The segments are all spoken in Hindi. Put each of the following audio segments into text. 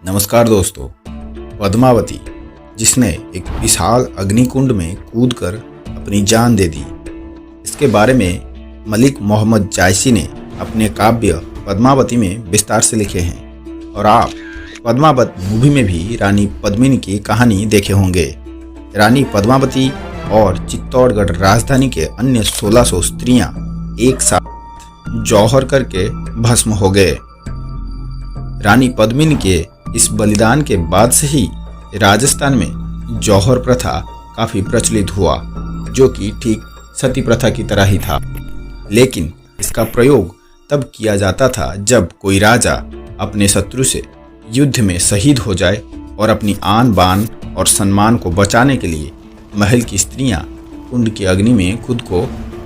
नमस्कार दोस्तों, पद्मावती जिसने एक विशाल अग्निकुंड में कूदकर अपनी जान दे दी, इसके बारे में मलिक मोहम्मद जायसी ने अपने काव्य पद्मावती में विस्तार से लिखे हैं और आप पद्मावत मूवी में भी रानी पद्मिनी की कहानी देखे होंगे। रानी पद्मावती और चित्तौड़गढ़ राजधानी के अन्य 1600 स्त्रियां एक साथ जौहर करके भस्म हो गए। रानी पद्मिनी के इस बलिदान के बाद से ही राजस्थान में जौहर प्रथा काफी प्रचलित हुआ, जो कि ठीक सती प्रथा की तरह ही था। लेकिन इसका प्रयोग तब किया जाता था जब कोई राजा अपने शत्रु से युद्ध में शहीद हो जाए और अपनी आन बान और सम्मान को बचाने के लिए महल की स्त्रियां कुंड की अग्नि में खुद को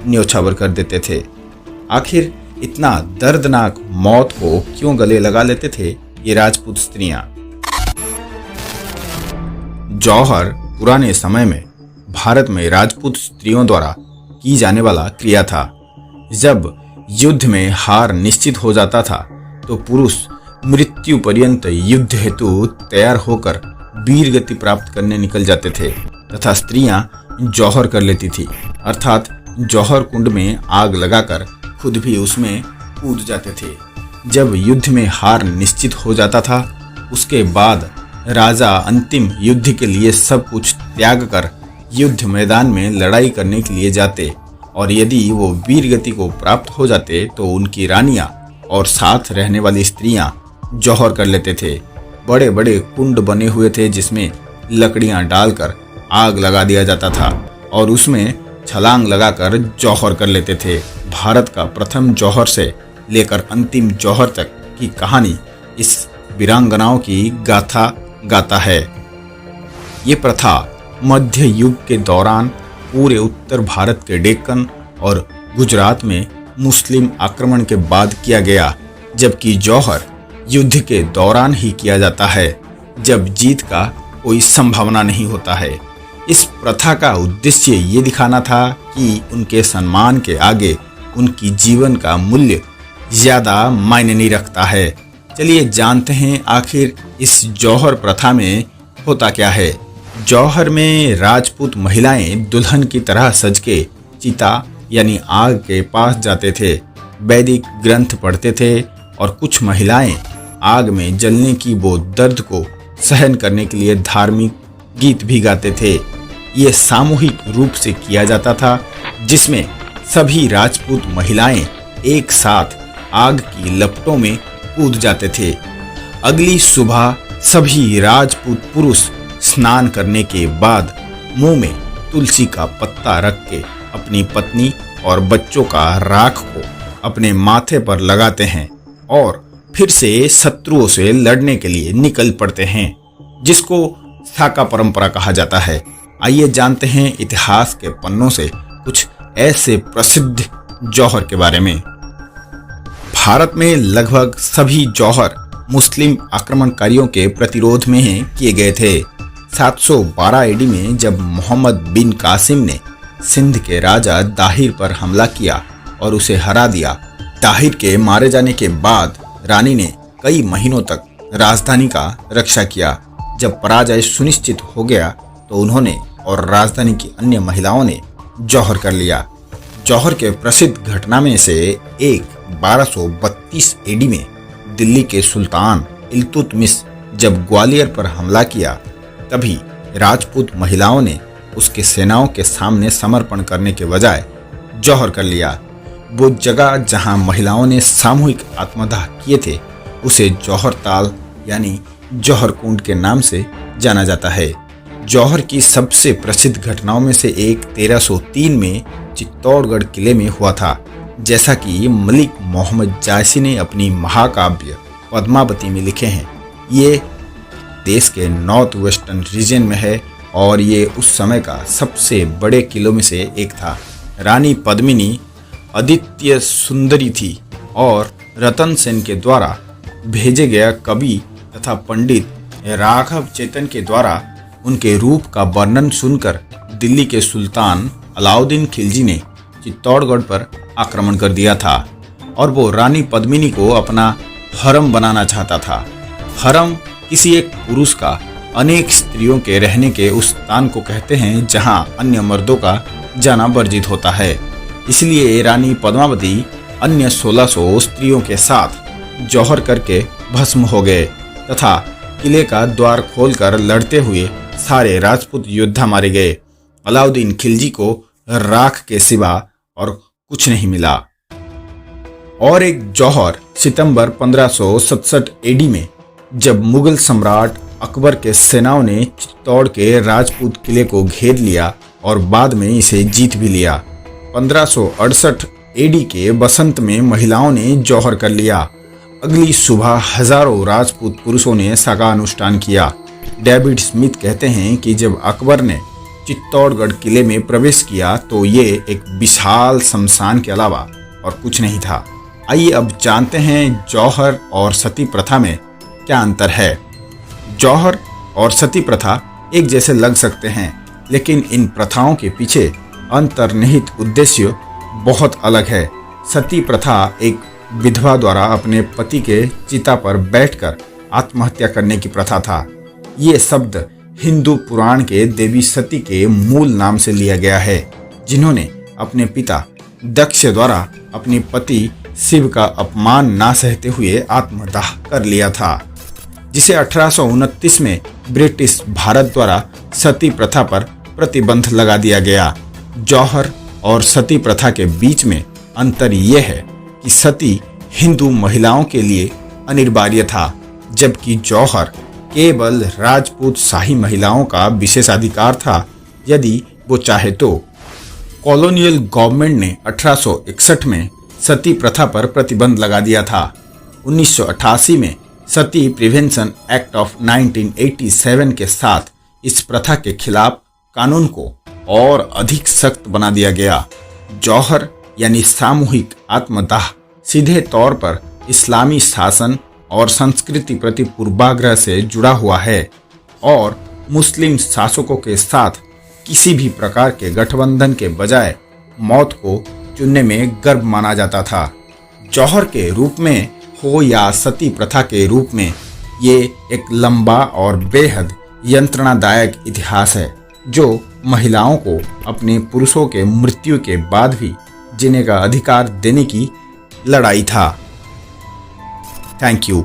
न्यौछावर कर देते थे। आखिर इतना दर्दनाक मौत को क्यों गले लगा लेते थे ये राजपूत स्त्रियां? जौहर पुराने समय में भारत में राजपूत स्त्रियों द्वारा की जाने वाला क्रिया था। जब युद्ध में हार निश्चित हो जाता था तो पुरुष मृत्यु पर्यंत युद्ध हेतु तैयार होकर वीर गति प्राप्त करने निकल जाते थे तथा स्त्रियां जौहर कर लेती थी, अर्थात जौहर कुंड में आग लगाकर खुद भी उसमें कूद जाते थे। जब युद्ध में हार निश्चित हो जाता था, उसके बाद राजा अंतिम युद्ध के लिए सब कुछ त्याग कर युद्ध मैदान में लड़ाई करने के लिए जाते और यदि वो वीर गति को प्राप्त हो जाते तो उनकी रानियां और साथ रहने वाली स्त्रियां जौहर कर लेते थे। बड़े बड़े कुंड बने हुए थे जिसमें लकड़ियां डालकर आग लगा दिया जाता था और उसमें छलांग लगाकर जौहर कर लेते थे। भारत का प्रथम जौहर से लेकर अंतिम जौहर तक की कहानी इस वीरांगनाओं की गाथा गाता है। ये प्रथा मध्य युग के दौरान पूरे उत्तर भारत के डेक्कन और गुजरात में मुस्लिम आक्रमण के बाद किया गया, जबकि जौहर युद्ध के दौरान ही किया जाता है जब जीत का कोई संभावना नहीं होता है। इस प्रथा का उद्देश्य ये दिखाना था कि उनके सम्मान के आगे उनकी जीवन का मूल्य ज्यादा मायने नहीं रखता है। चलिए जानते हैं आखिर इस जौहर प्रथा में होता क्या है। जौहर में राजपूत महिलाएं दुल्हन की तरह सज के चिता यानी आग के पास जाते थे, वैदिक ग्रंथ पढ़ते थे और कुछ महिलाएं आग में जलने की वो दर्द को सहन करने के लिए धार्मिक गीत भी गाते थे। ये सामूहिक रूप से किया जाता था जिसमें सभी राजपूत महिलाएं एक साथ आग की लपटों में कूद जाते थे। अगली सुबह सभी राजपूत पुरुष स्नान करने के बाद मुंह में तुलसी का पत्ता रख के अपनी पत्नी और बच्चों का राख को अपने माथे पर लगाते हैं और फिर से शत्रुओं से लड़ने के लिए निकल पड़ते हैं, जिसको साका परंपरा कहा जाता है। आइए जानते हैं इतिहास के पन्नों से कुछ ऐसे प्रसिद्ध जौहर के बारे में। भारत में लगभग सभी जौहर मुस्लिम आक्रमणकारियों के प्रतिरोध में किए गए थे। 712 एडी में जब मोहम्मद बिन कासिम ने सिंध के राजा दाहिर पर हमला किया और उसे हरा दिया। दाहिर के मारे जाने के बाद रानी ने कई महीनों तक राजधानी का रक्षा किया। जब पराजय सुनिश्चित हो गया तो उन्होंने और राजधानी की अन्य महिलाओं ने जौहर कर लिया। जौहर के प्रसिद्ध घटना में से एक 1232 एडी में दिल्ली के सुल्तान इल्तुतमिश जब ग्वालियर पर हमला किया, तभी राजपूत महिलाओं ने उसके सेनाओं के सामने समर्पण करने के बजाय जौहर कर लिया। वो जगह जहां महिलाओं ने सामूहिक आत्मदाह किए थे उसे जौहर ताल यानी जौहर कुंड के नाम से जाना जाता है। जौहर की सबसे प्रसिद्ध घटनाओं में से एक 1303 में चित्तौड़गढ़ किले में हुआ था, जैसा कि मलिक मोहम्मद जायसी ने अपनी महाकाव्य पद्मावती में लिखे हैं। ये देश के नॉर्थ वेस्टर्न रीजन में है और ये उस समय का सबसे बड़े किलों में से एक था। रानी पद्मिनी आदित्य सुंदरी थी और रतन सेन के द्वारा भेजे गया कवि तथा पंडित राघव चेतन के द्वारा उनके रूप का वर्णन सुनकर दिल्ली के सुल्तान अलाउद्दीन खिलजी ने चित्तौड़गढ़ पर आक्रमण कर दिया था और वो रानी पद्मिनी को अपना हरम बनाना चाहता था। हरम किसी एक पुरुष का अनेक स्त्रियों के रहने के उस स्थान को कहते हैं जहां अन्य मर्दों का जाना वर्जित होता है। इसलिए रानी पद्मावती अन्य 1600 स्त्रियों के साथ जौहर करके भस्म हो गए तथा किले का द्वार खोलकर लड़ते हुए सारे राजपूत योद्धा मारे गए। अलाउद्दीन खिलजी को राख के सिवा और कुछ नहीं मिला। और एक जौहर सितंबर 1567 एडी में जब मुगल सम्राट अकबर के सेनाओं ने चित्तौड़ के राजपूत किले को घेर लिया और बाद में इसे जीत भी लिया। 1568 एडी के बसंत में महिलाओं ने जौहर कर लिया। अगली सुबह हजारों राजपूत पुरुषों ने सगा अनुष्ठान किया। डेविड स्मिथ कहते हैं कि जब अकबर ने चित्तौड़गढ़ किले में प्रवेश किया तो ये एक विशाल शमशान के अलावा और कुछ नहीं था। आइए अब जानते हैं जौहर और सती प्रथा में क्या अंतर है। जौहर और सती प्रथा एक जैसे लग सकते हैं, लेकिन इन प्रथाओं के पीछे अंतर्निहित उद्देश्य बहुत अलग है। सती प्रथा एक विधवा द्वारा अपने पति के चिता पर बैठकर आत्महत्या करने की प्रथा था। ये शब्द हिंदू पुराण के देवी सती के मूल नाम से लिया गया है, जिन्होंने अपने पिता दक्ष द्वारा अपने पति शिव का अपमान ना सहते हुए आत्मदाह कर लिया था, जिसे 1829 में ब्रिटिश भारत द्वारा सती प्रथा पर प्रतिबंध लगा दिया गया। जौहर और सती प्रथा के बीच में अंतर यह है कि सती हिंदू महिलाओं के लिए अनिवार्य था, जबकि जौहर केवल राजपूत शाही महिलाओं का विशेषाधिकार था यदि वो चाहे तो। कॉलोनियल गवर्नमेंट ने 1861 में सती प्रथा पर प्रतिबंध लगा दिया था। 1988 में सती प्रिवेंशन एक्ट ऑफ 1987 के साथ इस प्रथा के खिलाफ कानून को और अधिक सख्त बना दिया गया। जौहर यानी सामूहिक आत्मदाह सीधे तौर पर इस्लामी शासन और संस्कृति प्रति पूर्वाग्रह से जुड़ा हुआ है और मुस्लिम शासकों के साथ किसी भी प्रकार के गठबंधन के बजाय मौत को चुनने में गर्व माना जाता था। जौहर के रूप में हो या सती प्रथा के रूप में, ये एक लंबा और बेहद यंत्रणादायक इतिहास है जो महिलाओं को अपने पुरुषों के मृत्यु के बाद भी जीने का अधिकार देने की लड़ाई था। Thank you.